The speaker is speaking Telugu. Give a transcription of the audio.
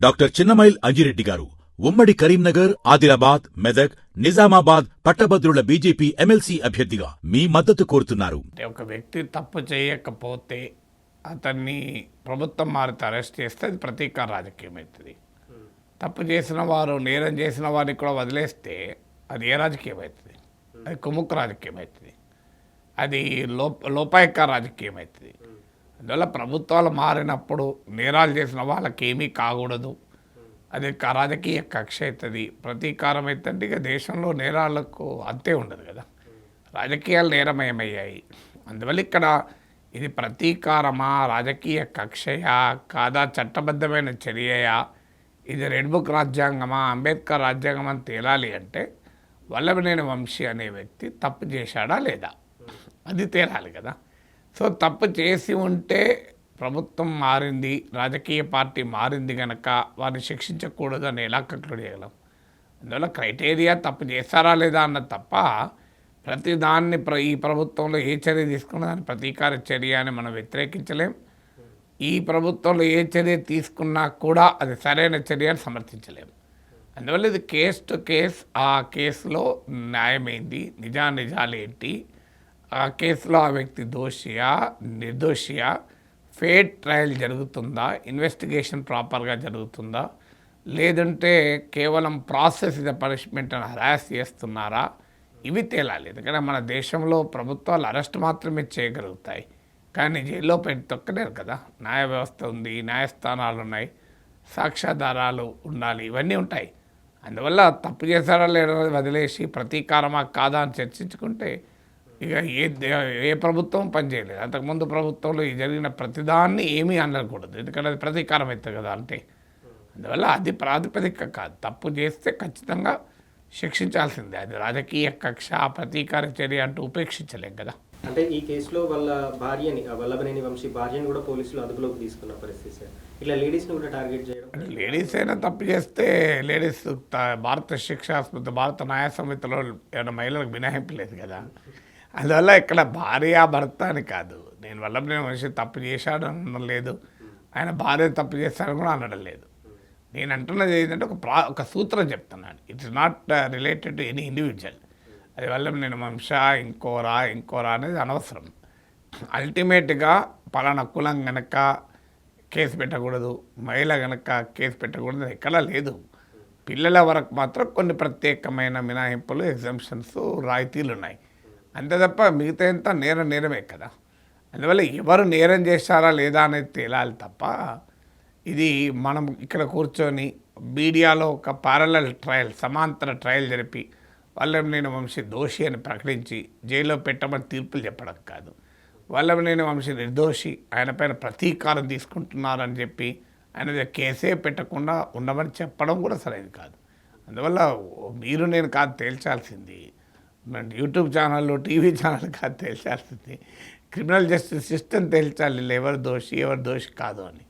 డాక్టర్ చిన్నమైల్ అంజిరెడ్డి గారు ఉమ్మడి కరీంనగర్, ఆదిలాబాద్, మెదక్, నిజామాబాద్ పట్టభద్రుల బీజేపీ ఎమ్మెల్సీ అభ్యర్థిగా మీ మద్దతు కోరుతున్నారు. ఒక వ్యక్తి తప్పు చేయకపోతే అతన్ని ప్రభుత్వం మారితే అరెస్ట్ చేస్తే అది ప్రతీకార రాజకీయం అవుతుంది. తప్పు చేసిన వారు, నేరం చేసిన వారిని కూడా వదిలేస్తే అది ఏ రాజకీయం అవుతుంది? అది కుముక్కు రాజకీయం అవుతుంది. అది లోపాయక రాజకీయం అవుతుంది. అందువల్ల ప్రభుత్వాలు మారినప్పుడు నేరాలు చేసిన వాళ్ళకి ఏమీ కాకూడదు. అది రాజకీయ కక్ష అవుతుంది, ప్రతీకారం అవుతుంటే ఇక దేశంలో నేరాలకు అంతే ఉండదు కదా. రాజకీయాలు నేరమయమయ్యాయి. అందువల్ల ఇక్కడ ఇది ప్రతీకారమా, రాజకీయ కక్షయా కాదా, చట్టబద్ధమైన చర్యయా, ఇది రెడ్ బుక్ రాజ్యాంగమా, అంబేద్కర్ రాజ్యాంగం అని తేలాలి అంటే వల్లభనేని వంశీ అనే వ్యక్తి తప్పు చేశాడా లేదా అది తేలాలి కదా. సో తప్పు చేసి ఉంటే ప్రభుత్వం మారింది, రాజకీయ పార్టీ మారింది కనుక వారిని శిక్షించకూడదు అని ఎలా కంక్లూడ్ చేయగలం? అందువల్ల క్రైటీరియా తప్పు చేస్తారా లేదా అన్నది తప్ప ప్రతిదాన్ని ఈ ప్రభుత్వంలో ఏ చర్య తీసుకున్నా దాన్ని ప్రతీకార చర్య అని మనం వ్యతిరేకించలేం. ఈ ప్రభుత్వంలో ఏ చర్య తీసుకున్నా కూడా అది సరైన చర్య అని సమర్థించలేము. అందువల్ల ఇది కేస్ టు కేస్, ఆ కేసులో న్యాయమైంది, నిజాలు ఏంటి, ఆ కేసులో ఆ వ్యక్తి దోషియా నిర్దోషియా, ఫేర్ ట్రయల్ జరుగుతుందా, ఇన్వెస్టిగేషన్ ప్రాపర్గా జరుగుతుందా, లేదంటే కేవలం ప్రాసెస్ ఇస్ ద పనిష్మెంట్ అని హరాస్ చేస్తున్నారా, ఇవి తేలాలి. ఎందుకంటే మన దేశంలో ప్రభుత్వాలు అరెస్ట్ మాత్రమే చేయగలుగుతాయి, కానీ జైల్లో పెట్టి తొక్కలేరు కదా. న్యాయ వ్యవస్థ ఉంది, న్యాయస్థానాలు ఉన్నాయి, సాక్ష్యాధారాలు ఉండాలి, ఇవన్నీ ఉంటాయి. అందువల్ల తప్పు చేశారా లేదా వదిలేసి ప్రతీకారమా కాదా అని చర్చించుకుంటే ఇక ఏ ప్రభుత్వం పనిచేయలేదు. అంతకుముందు ప్రభుత్వంలో ఈ జరిగిన ప్రతిదాన్ని ఏమీ అనకూడదు, ఎందుకంటే అది ప్రతీకారం అవుతుంది కదా. అంటే అందువల్ల అది ప్రాతిపదిక కాదు. తప్పు చేస్తే ఖచ్చితంగా శిక్షించాల్సిందే. అది రాజకీయ కక్ష, ప్రతీకార చర్య అంటూ ఉపేక్షించలేం కదా. అంటే ఈ కేసులో వాళ్ళ భార్యని, వల్లభనేని వంశీ భార్యని కూడా పోలీసులు అదుపులోకి తీసుకున్న పరిస్థితి సార్. ఇట్లా లేడీస్ని కూడా టార్గెట్ చేయడం, లేడీస్ అయినా తప్పు చేస్తే లేడీస్ భారత శిక్షాస్మృతి, భారత న్యాయ సమితిలో ఏమైనా మహిళలకు మినహాయింపు లేదు కదా. అందువల్ల ఇక్కడ భార్య భర్త అని కాదు. నేను వల్లభనేని వంశీ తప్పు చేశాడు అనడం లేదు, ఆయన భార్య తప్పు చేశాడని కూడా అనడం లేదు. నేను అంటున్నది ఏంటంటే ఒక సూత్రం చెప్తున్నాను. It's not related to any individual. అది వల్లభనేని వంశీ ఇంకోరా అనేది అనవసరం. అల్టిమేట్గా పలానా కులం కనుక కేసు పెట్టకూడదు, మహిళ కనుక కేసు పెట్టకూడదు ఎక్కడా లేదు. పిల్లల వరకు మాత్రం కొన్ని ప్రత్యేకమైన మినహాయింపులు, ఎగ్జంప్షన్స్, రాయితీలు ఉన్నాయి. అంతే తప్ప మిగతా అంతా నేరమే కదా. అందువల్ల ఎవరు నేరం చేశారా లేదా అనేది తేలాలి తప్ప ఇది మనం ఇక్కడ కూర్చొని మీడియాలో ఒక ప్యారలల్ ట్రయల్, సమాంతర ట్రయల్ జరిపి వల్లభనేని వంశీ దోషి అని ప్రకటించి జైల్లో పెట్టమని తీర్పులు చెప్పడం కాదు. వల్లభనేని వంశీ నిర్దోషి, ఆయన పైన ప్రతీకారం తీసుకుంటున్నారని చెప్పి ఆయన కేసే పెట్టకుండా ఉండమని చెప్పడం కూడా సరైనది కాదు. అందువల్ల మీరు నేను కాదు తేల్చాల్సింది, యూట్యూబ్ ఛానళ్ళు, టీవీ ఛానల్ కాదు తేల్చాల్సింది, క్రిమినల్ జస్టిస్ సిస్టమ్ తేల్చాలి ఎవరు దోషి ఎవరు దోషి కాదు అని.